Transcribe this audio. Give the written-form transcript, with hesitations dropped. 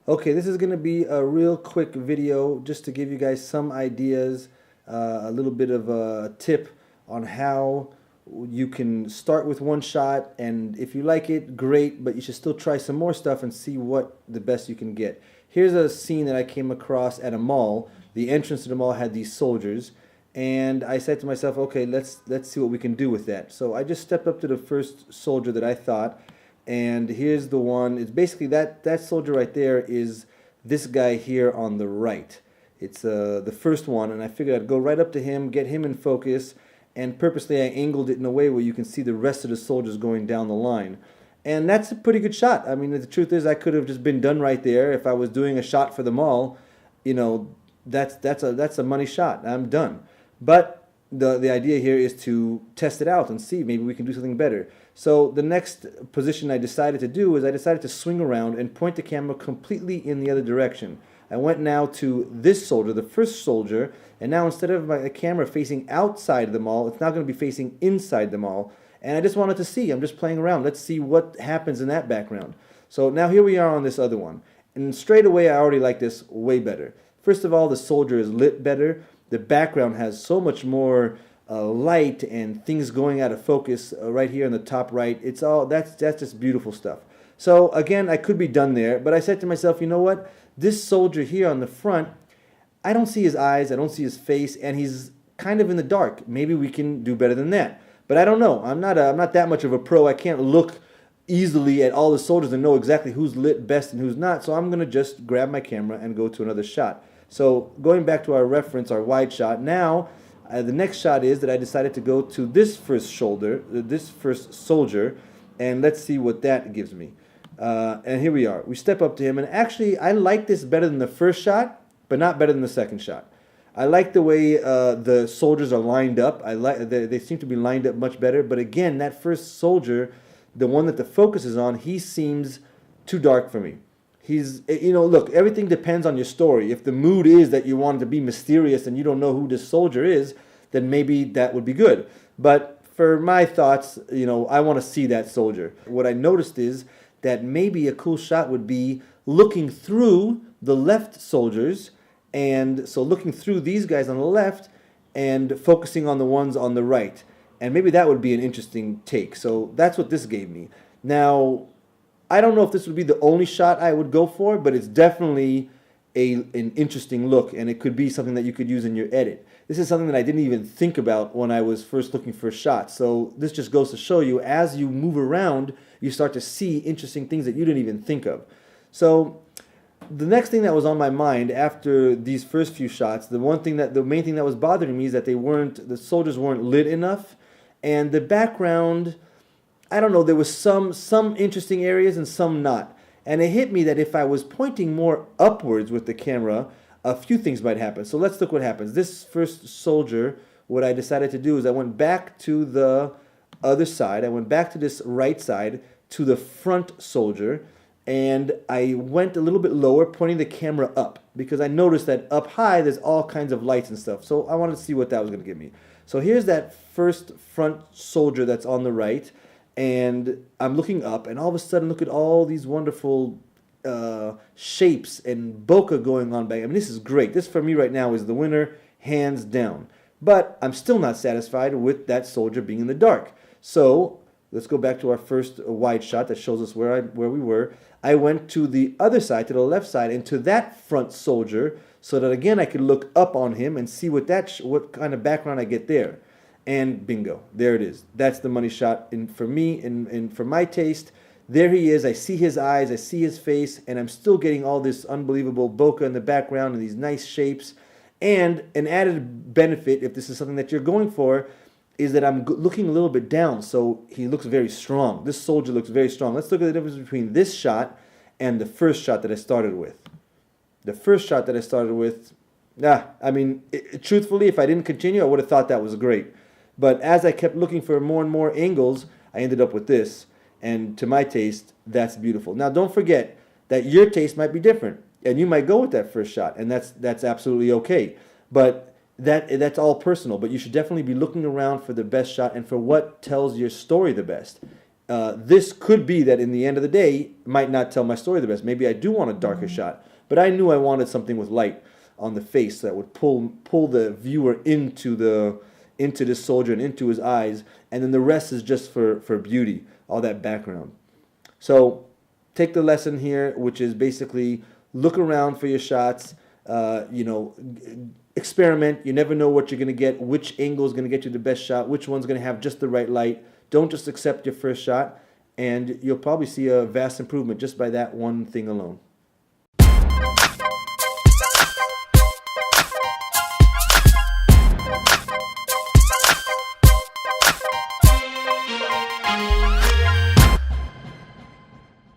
Okay, this is going to be a real quick video just to give you guys some ideas, a little bit of a tip on how you can start with one shot, and if you like it, great, but you should still try some more stuff and see what the best you can get. Here's a scene that I came across at a mall. The entrance to the mall had these soldiers, and I said to myself, okay, let's see what we can do with that. So I just stepped up to the first soldier that I thought, and here's the one. It's basically that soldier right there is this guy here on the right. It's the first one, and I figured I'd go right up to him, get him in focus, and purposely I angled it in a way where you can see the rest of the soldiers going down the line. And that's a pretty good shot. I mean, the truth is I could have just been done right there. If I was doing a shot for the mall, you know, that's a money shot. I'm done. But the idea here is to test it out and see maybe we can do something better. So the next position I decided to do is I decided to swing around and point the camera completely in the other direction. I went now to this soldier, the first soldier, and now instead of my camera facing outside the mall, it's now going to be facing inside the mall. And I just wanted to see. I'm just playing around. Let's see what happens in that background. So now here we are on this other one. And straight away I already like this way better. First of all, the soldier is lit better. The background has so much more light and things going out of focus right here in the top right. It's all that's just beautiful stuff. So again, I could be done there, but I said to myself, you know what? This soldier here on the front, I don't see his eyes, I don't see his face, and he's kind of in the dark. Maybe we can do better than that. But I don't know. I'm not that much of a pro. I can't look easily at all the soldiers and know exactly who's lit best and who's not. So I'm going to just grab my camera and go to another shot. So going back to our reference, our wide shot, now the next shot is that I decided to go to this first soldier, and let's see what that gives me. And here we are. We step up to him, and actually I like this better than the first shot, but not better than the second shot. I like the way the soldiers are lined up. I like they seem to be lined up much better. But again, that first soldier, the one that the focus is on, he seems too dark for me. He's, look, everything depends on your story. If the mood is that you want it to be mysterious and you don't know who this soldier is, then maybe that would be good. But for my thoughts, I want to see that soldier. What I noticed is that maybe a cool shot would be looking through the left soldiers, and so looking through these guys on the left and focusing on the ones on the right. And maybe that would be an interesting take. So that's what this gave me. Now, I don't know if this would be the only shot I would go for, but it's definitely an interesting look, and it could be something that you could use in your edit. This is something that I didn't even think about when I was first looking for shots. So this just goes to show you, as you move around, you start to see interesting things that you didn't even think of. So the next thing that was on my mind after these first few shots, the main thing that was bothering me is that the soldiers weren't lit enough, and the background, I don't know, there was some interesting areas and some not. And it hit me that if I was pointing more upwards with the camera, a few things might happen. So let's look what happens. This first soldier, what I decided to do is I went back to the other side. I went back to this right side to the front soldier, and I went a little bit lower, pointing the camera up, because I noticed that up high there's all kinds of lights and stuff. So I wanted to see what that was going to give me. So here's that first front soldier that's on the right, and I'm looking up, and all of a sudden, look at all these wonderful shapes and bokeh going on back. I mean, this is great. This for me right now is the winner, hands down. But I'm still not satisfied with that soldier being in the dark. So let's go back to our first wide shot that shows us where we were. I went to the other side, to the left side, and to that front soldier, so that again I could look up on him and see what kind of background I get there. And bingo, there it is. That's the money shot for me and for my taste. There he is. I see his eyes, I see his face, and I'm still getting all this unbelievable bokeh in the background and these nice shapes. And an added benefit, if this is something that you're going for, is that I'm looking a little bit down, so he looks very strong. This soldier looks very strong. Let's look at the difference between this shot and the first shot that I started with. The first shot that I started with, truthfully, if I didn't continue, I would have thought that was great. But as I kept looking for more and more angles, I ended up with this. And to my taste, that's beautiful. Now, don't forget that your taste might be different, and you might go with that first shot, and that's absolutely okay. But that's all personal. But you should definitely be looking around for the best shot and for what tells your story the best. This could be that in the end of the day, might not tell my story the best. Maybe I do want a darker shot, but I knew I wanted something with light on the face that would pull the viewer into this soldier and into his eyes, and then the rest is just for beauty, all that background. So take the lesson here, which is basically look around for your shots. Experiment. You never know what you're going to get, which angle is going to get you the best shot, which one's going to have just the right light. Don't just accept your first shot, and you'll probably see a vast improvement just by that one thing alone.